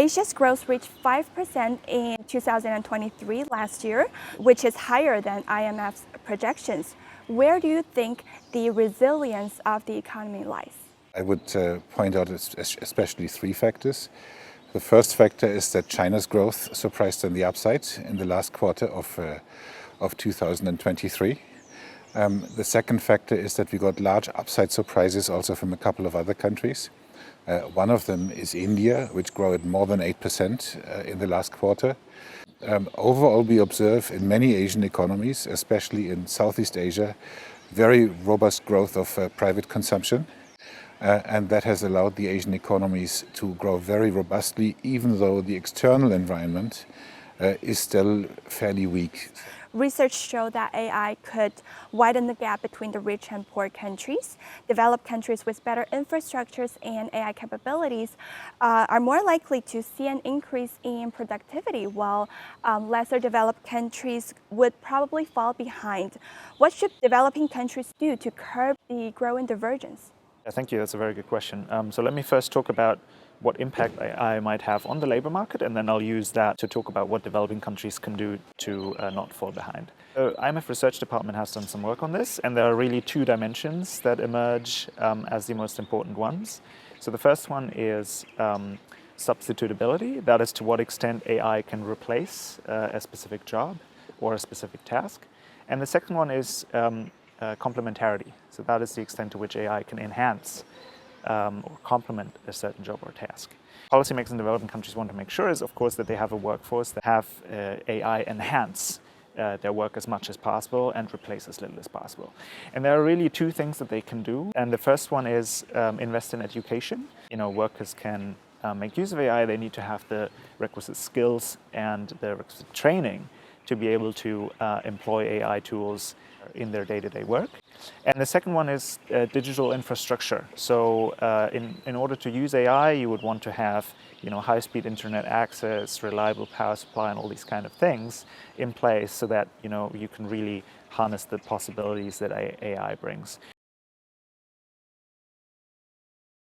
Asia's growth reached 5% in 2023 last year, which is higher than IMF's projections. Where do you think the resilience of the economy lies? I would point out especially three factors. The first factor is that China's growth surprised on the upside in the last quarter of 2023. The second factor is that we got large upside surprises also from a couple of other countries. One of them is India, which grew at more than 8% in the last quarter. Overall, we observe in many Asian economies, especially in Southeast Asia, very robust growth of private consumption. And that has allowed the Asian economies to grow very robustly, even though the external environment is still fairly weak. Research shows that AI could widen the gap between the rich and poor countries. Developed countries with better infrastructures and AI capabilities are more likely to see an increase in productivity, while lesser developed countries would probably fall behind. What should developing countries do to curb the growing divergence? Thank you. That's a very good question. So let me first talk about what impact AI might have on the labor market, and then I'll use that to talk about what developing countries can do to not fall behind. The IMF Research Department has done some work on this, and there are really two dimensions that emerge as the most important ones. So the first one is substitutability. That is, to what extent AI can replace a specific job or a specific task. And the second one is complementarity. So that is the extent to which AI can enhance or complement a certain job or task. Policymakers in developing countries want to make sure is, of course, that they have a workforce that have AI enhance their work as much as possible and replace as little as possible. And there are really two things that they can do. And the first one is invest in education. Workers can make use of AI. They need to have the requisite skills and the requisite training to be able to employ AI tools in their day-to-day work. And the second one is digital infrastructure. So in order to use AI, you would want to have high-speed internet access, reliable power supply, and all these kind of things in place so that you can really harness the possibilities that AI brings.